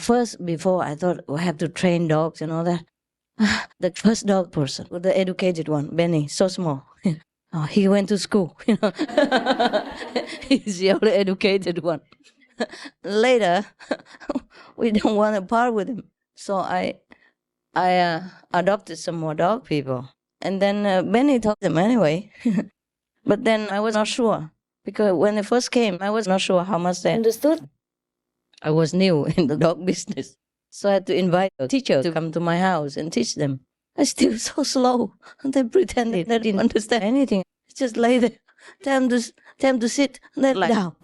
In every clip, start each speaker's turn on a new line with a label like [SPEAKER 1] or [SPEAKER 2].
[SPEAKER 1] first, before I thought I have to train dogs and all that. The first dog person, the educated one, Benny, so small. He went to school, He's the only educated one. Later, we don't want to part with him. So I adopted some more dog people. And then Benny took them anyway. But then I was not sure. Because when they first came, I was not sure how much they understood. I was new in the dog business. So I had to invite a teacher to come to my house and teach them. I still so slow. They pretended they didn't understand anything. Just lay there. Tell him to sit, and they lie down.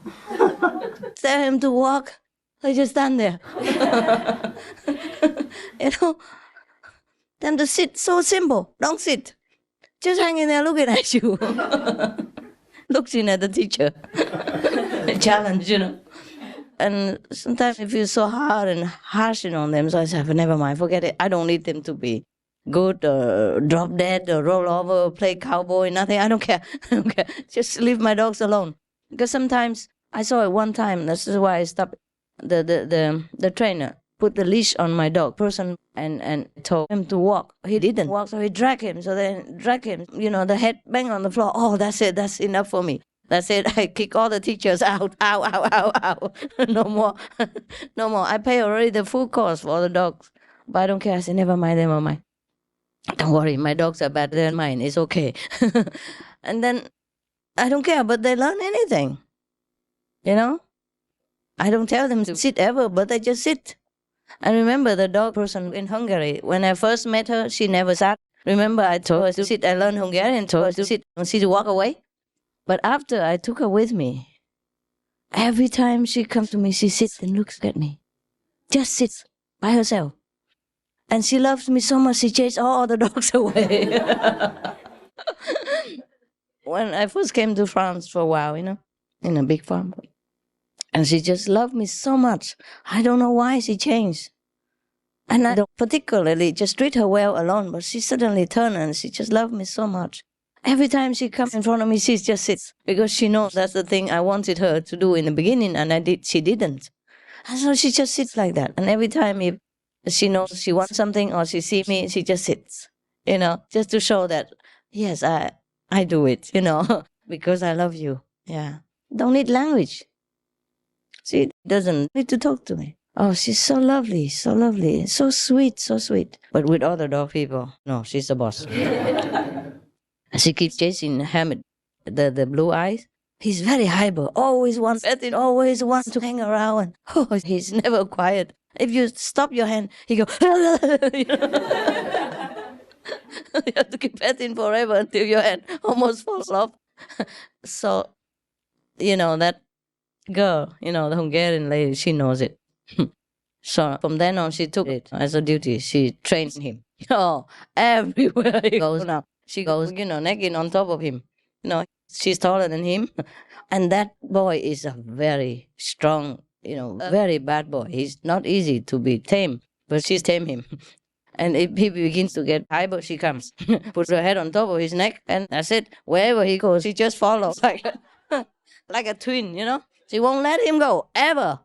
[SPEAKER 1] Tell him to walk, they just stand there. Tell him to sit, so simple. Don't sit. Just hanging there looking at you. Looking at the teacher. A challenge, And sometimes I feel so hard and harsh on them, so I say, never mind, forget it. I don't need them to be good, drop dead, or roll over, play cowboy, nothing. I don't care. I don't care. Just leave my dogs alone. Because sometimes, I saw it one time, that's why I stopped. The trainer put the leash on my dog person and told him to walk. He didn't walk, so he dragged him. So then drag him, the head bang on the floor. Oh, that's it. That's enough for me. That's it. I kick all the teachers out. Ow, ow, ow, ow. No more. No more. I pay already the full cost for the dogs. But I don't care. I say, never mind, never mind. Don't worry, my dogs are better than mine. It's okay. And then, I don't care, but they learn anything. I don't tell them to sit ever, but they just sit. I remember the dog person in Hungary. When I first met her, she never sat. Remember, I told her to sit. I learned Hungarian, told her to sit, and she to walk away. But after I took her with me, every time she comes to me, she sits and looks at me. Just sits by herself. And she loves me so much, she chased all the dogs away. When I first came to France for a while, in a big farm. And she just loved me so much. I don't know why she changed. And I don't particularly just treat her well alone, but she suddenly turned and she just loved me so much. Every time she comes in front of me, she just sits. Because she knows that's the thing I wanted her to do in the beginning, and she didn't. And so she just sits like that. And every time if she knows she wants something or she sees me, she just sits. Just to show that, yes, I do it, because I love you. Yeah. Don't need language. She doesn't need to talk to me. Oh, she's so lovely, so sweet, so sweet. But with other dog people, no, she's the boss. She keeps chasing Hamid, the blue eyes. He's very hyper, always wants petting, always wants to hang around. Oh, he's never quiet. If you stop your hand, he goes, You have to keep petting forever until your hand almost falls off. So, that girl, the Hungarian lady, she knows it. So from then on, she took it as a duty. She trained him. Oh, everywhere he goes now. She goes, naked on top of him. She's taller than him. And that boy is a very strong, very bad boy. He's not easy to be tamed, but she's tamed him. And if he begins to get hyper, she comes, puts her head on top of his neck, and that's it. Wherever he goes, she just follows like a twin, She won't let him go, ever.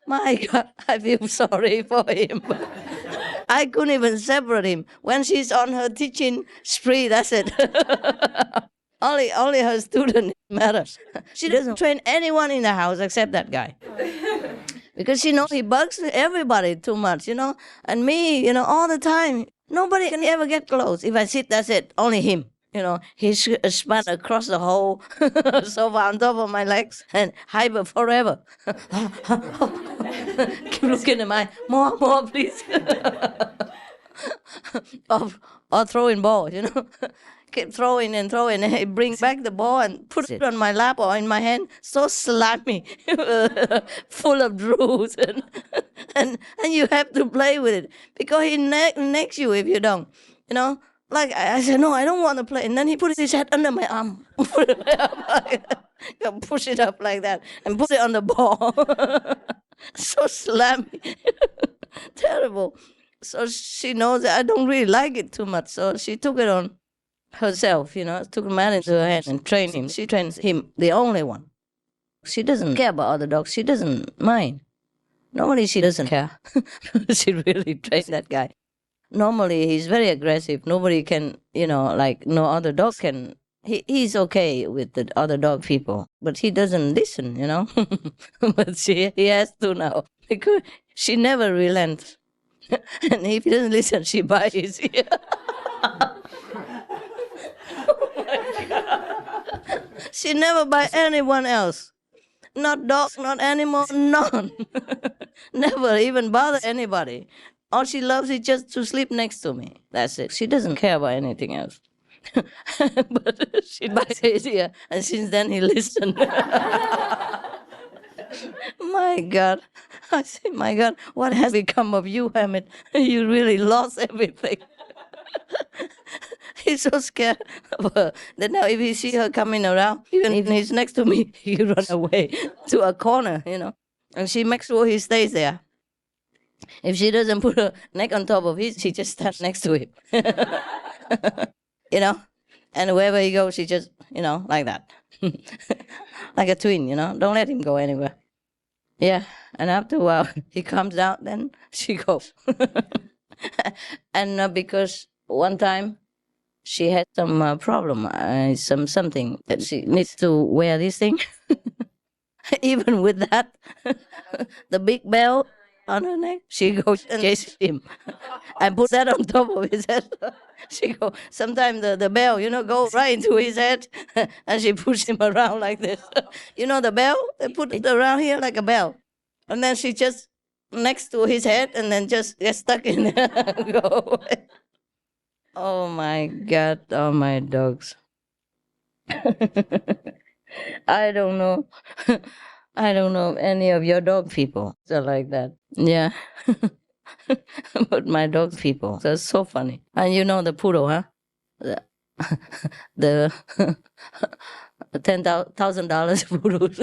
[SPEAKER 1] My God, I feel sorry for him. I couldn't even separate him. When she's on her teaching spree, that's it. Only her student matters. She doesn't train anyone in the house except that guy. Because she knows he bugs everybody too much, And me, all the time. Nobody can ever get close. If I sit, that's it. Only him. He's span across the whole sofa on top of my legs and hyper forever. Keep looking at my, more, please. or throwing balls, Keep throwing and throwing, and he brings back the ball and puts it on my lap or in my hand, so slimy, full of drools, and you have to play with it, because he necks you if you don't, Like I said, no, I don't want to play. And then he put his head under my arm, push it up like that, and put it on the ball. So slammy, terrible. So she knows that I don't really like it too much. So she took it on herself, took a man into her hand and trained him. She trains him, the only one. She doesn't care about other dogs. She doesn't mind. Normally she doesn't care. She really trained that guy. Normally he's very aggressive. Nobody can, like no other dog can. He's okay with the other dog people, but he doesn't listen. But he has to now because she never relents. And if he doesn't listen, she bites his ear. She never bite anyone else. Not dog, not animal, none. Never even bother anybody. All she loves is just to sleep next to me. That's it. She doesn't care about anything else. But she bites his ear, and since then he listened. My God. I say, my God, what has become of you, Hammett? You really lost everything. He's so scared of her that now if he see her coming around, even if he's next to me, he run away to a corner. And she makes sure he stays there. If she doesn't put her neck on top of his, she just stands next to him. you know? And wherever he goes, she just, like that. Like a twin, Don't let him go anywhere. Yeah. And after a while, he comes out, then she goes. And because one time she had some problem, something that she needs to wear this thing. Even with that, the big bell on her neck, she goes and chases him and put that on top of his head. She go. Sometimes the bell, go right into his head, and she pushes him around like this. The bell, they put it around here like a bell, and then she just next to his head, and then just gets stuck in there and go away. Oh my God, oh my dogs. I don't know. I don't know any of your dog people are like that. Yeah. But my dog people, they're so funny. And the poodle, huh? The, the $10,000 poodles.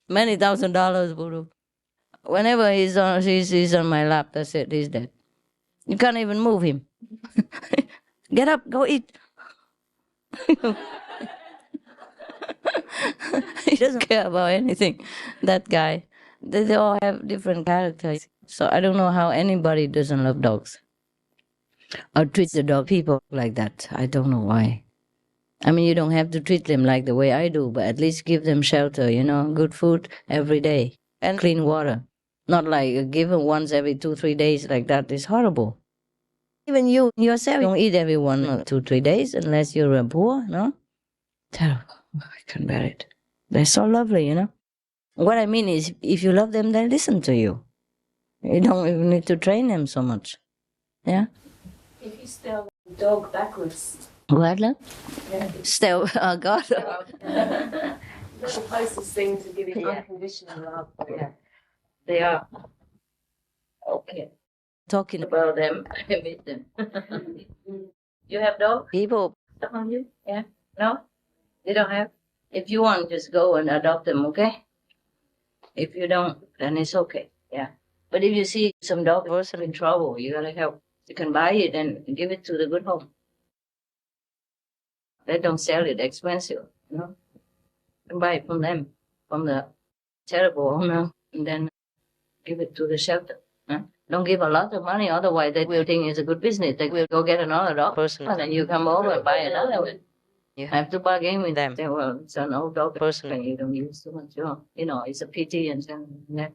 [SPEAKER 1] Many $1,000 poodle. Whenever he's on my lap, that's it, he's dead. You can't even move him. Get up, go eat. He doesn't care about anything. That guy. They all have different characters. So I don't know how anybody doesn't love dogs or treat the dog people like that. I don't know why. I mean, you don't have to treat them like the way I do, but at least give them shelter, good food every day and clean water. Not like give them once every 2-3 days like that. It's horrible. Even you yourself don't eat every 1 or 2-3 days unless you're poor, no? Terrible. I can't bear it. They're so lovely, What I mean is, if you love them, they listen to you. You don't even need to train them so much. Yeah?
[SPEAKER 2] If you stare the dog backwards.
[SPEAKER 1] What, love?
[SPEAKER 2] Yeah.
[SPEAKER 1] Still, oh God.
[SPEAKER 2] That's the closest thing to giving unconditional love. Yeah.
[SPEAKER 1] They are. Okay. Talking about them, I meet them. You have dog? People. Some of you? Yeah? No? They don't have? If you want, just go and adopt them, okay? If you don't, then it's okay. Yeah. But if you see some dog person in trouble, you gotta help. You can buy it and give it to the good home. They don't sell it expensive, You can buy it from them, from the terrible owner, and then give it to the shelter. Don't give a lot of money, otherwise they will think it's a good business. They will go get another dog person, and then you come over and buy another one. You have to bargain with them. Say, well, it's an old dog person, and you don't use too much. It's a pity, and then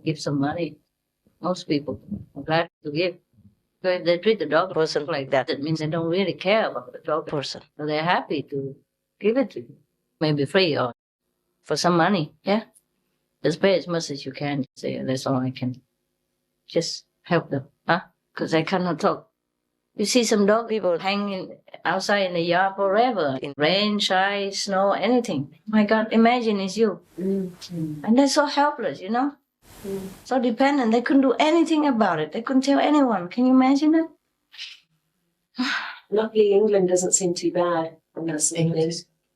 [SPEAKER 1] give some money. Most people are glad to give. So if they treat the dog person like that, that means they don't really care about the dog person. So they're happy to give it to you. Maybe free or for some money. Yeah. Just pay as much as you can. Say, that's all I can. Just help them. Because I cannot talk. You see some dog people hanging outside in the yard forever. In rain, shine, snow, anything. My God, imagine it's you. Mm-hmm. And they're so helpless, So dependent. They couldn't do anything about it. They couldn't tell anyone. Can you imagine it?
[SPEAKER 2] Luckily, England doesn't seem too bad.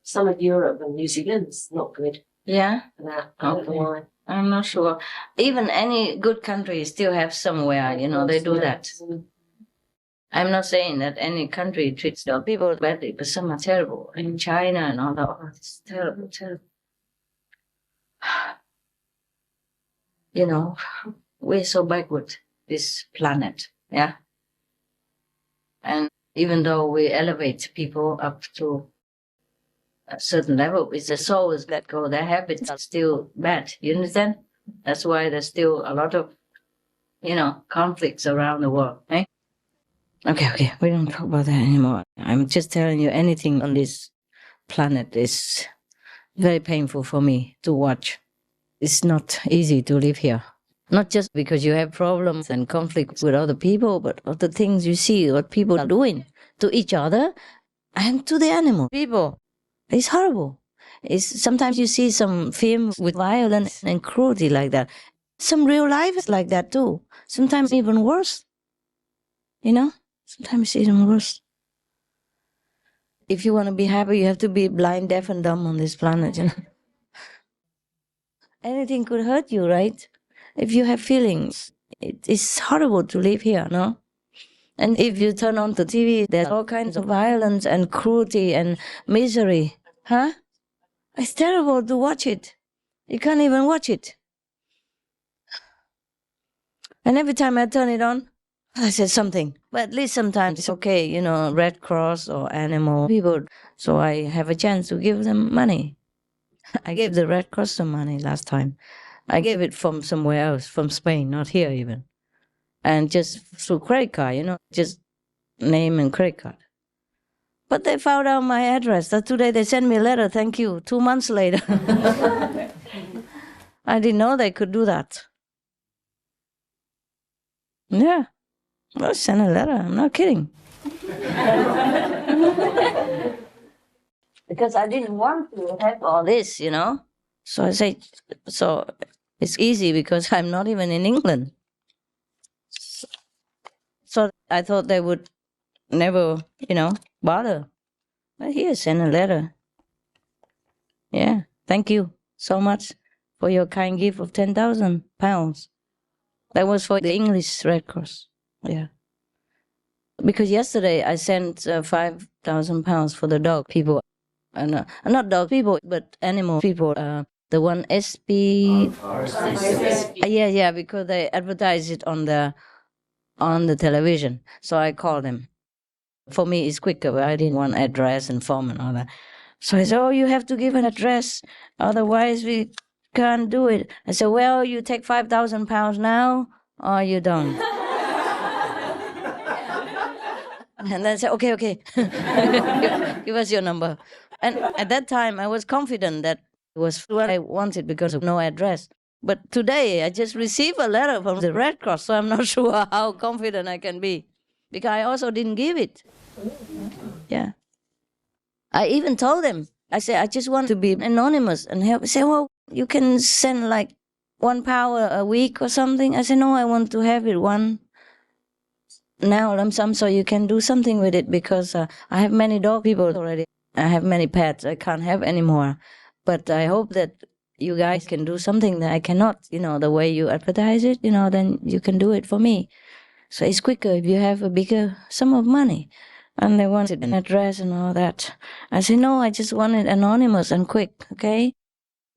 [SPEAKER 2] Some of Europe and New Zealand's not good.
[SPEAKER 1] Yeah?
[SPEAKER 2] That. I don't know why.
[SPEAKER 1] I'm not sure. Even any good country still have somewhere, they do that. I'm not saying that any country treats dog people badly, but some are terrible. In China and all that, it's terrible, terrible. we're so backward, this planet. Yeah. And even though we elevate people up to a certain level, it's the souls that go, their habits are still bad. You understand? That's why there's still a lot of, conflicts around the world. Eh? Okay. We don't talk about that anymore. I'm just telling you, anything on this planet is very painful for me to watch. It's not easy to live here. Not just because you have problems and conflicts with other people, but of the things you see, what people are doing to each other and to the animal people. It's horrible. Sometimes you see some film with violence and cruelty like that. Some real life is like that too. Sometimes even worse. Sometimes even worse. If you want to be happy, you have to be blind, deaf, and dumb on this planet. Anything could hurt you, right? If you have feelings, it's horrible to live here, no? And if you turn on the TV, there's all kinds of violence and cruelty and misery. Huh? It's terrible to watch it. You can't even watch it. And every time I turn it on, I said something. But at least sometimes it's okay, Red Cross or animal people. So I have a chance to give them money. I gave the Red Cross some money last time. I gave it from somewhere else, from Spain, not here even. And just through credit card, just name and credit card. But they found out my address. So today they sent me a letter, thank you, 2 months later. I didn't know they could do that. Yeah. Well, send a letter. I'm not kidding. Because I didn't want to have all this, So I say, so it's easy because I'm not even in England. So I thought they would never, bother. But here, send a letter. Yeah, thank you so much for your kind gift of £10,000. That was for the English Red Cross. Yeah. Because yesterday I sent £5,000 for the dog people. Not dog people, but animal people. The one SP. Yeah, because they advertise it on the television. So I called them. For me, it's quicker, but I didn't want address and form and all that. So I said, oh, you have to give an address, otherwise we can't do it. I said, well, you take £5,000 now, or you don't. And then I said, okay, give us your number. And at that time, I was confident that it was what I wanted because of no address. But today, I just received a letter from the Red Cross, so I'm not sure how confident I can be. Because I also didn't give it. Yeah. I even told them, I said, I just want to be anonymous and help. They say, well, you can send like £1 a week or something. I said, no, I want to have it one now lump sum so you can do something with it because I have many dog people already. I have many pets. I can't have any more. But I hope that you guys can do something that I cannot, the way you advertise it, then you can do it for me. So it's quicker if you have a bigger sum of money. And they wanted an address and all that. I said, no, I just want it anonymous and quick, okay?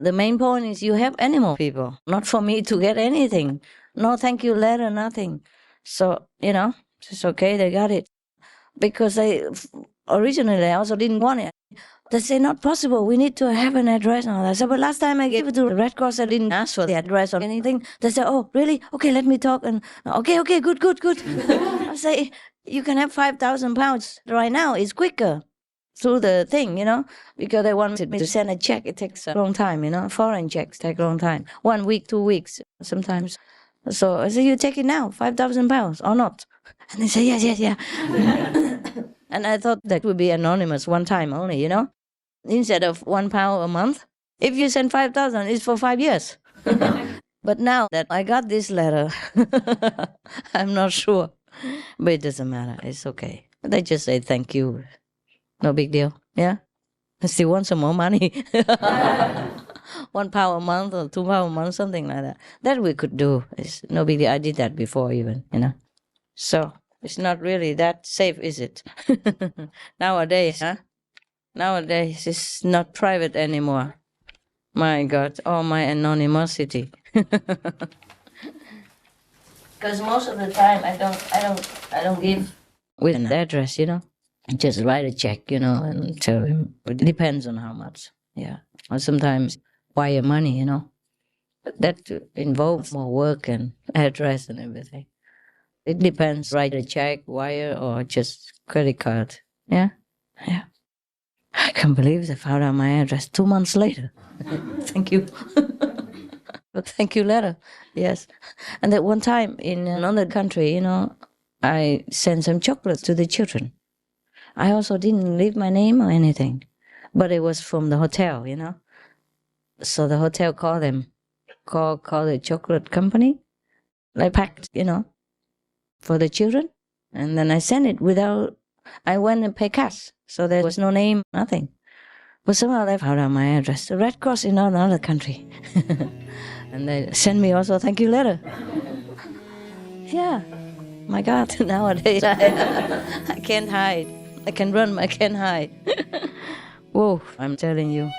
[SPEAKER 1] The main point is you have animal people, not for me to get anything. No thank you letter, nothing. So, it's okay, they got it. Because originally I also didn't want it. They say, not possible, we need to have an address and all that. So, but last time I gave it to the Red Cross, I didn't ask for the address or anything. They said, oh, really? Okay, let me talk. And okay, good. I say, you can have £5,000 right now. It's quicker through the thing, because they wanted me to send a check. It takes a long time, Foreign checks take a long time. 1 week, 2 weeks sometimes. So I said, you take it now, £5,000 or not? And they say, yes. And I thought that would be anonymous one time only, instead of £1 a month. If you send 5,000, it's for 5 years. But now that I got this letter, I'm not sure. But it doesn't matter. It's okay. They just say thank you. No big deal. Yeah. I still want some more money. £1 a month or £2 a month, something like that. That we could do. It's no big deal. I did that before even, So it's not really that safe, is it? Nowadays, Nowadays it's not private anymore. My God, all my anonymity. Because most of the time I don't give with an address, I just write a check, and tell him. But it depends on how much. Yeah. Or sometimes wire money, But that involves more work and address and everything. It depends. Write a check, wire, or just credit card. Yeah. Yeah. I can't believe they found out my address 2 months later. Thank you. But thank you letter. Yes. And that one time in another country, I sent some chocolates to the children. I also didn't leave my name or anything, but it was from the hotel, So the hotel called them, call the chocolate company. I packed, for the children. And then I sent it I went and paid cash. So there was no name, nothing. But somehow they found out my address. The Red Cross in another country. And they sent me also a thank you letter. Yeah. My God, nowadays I can't hide. I can run, but I can't hide. Whoa, I'm telling you.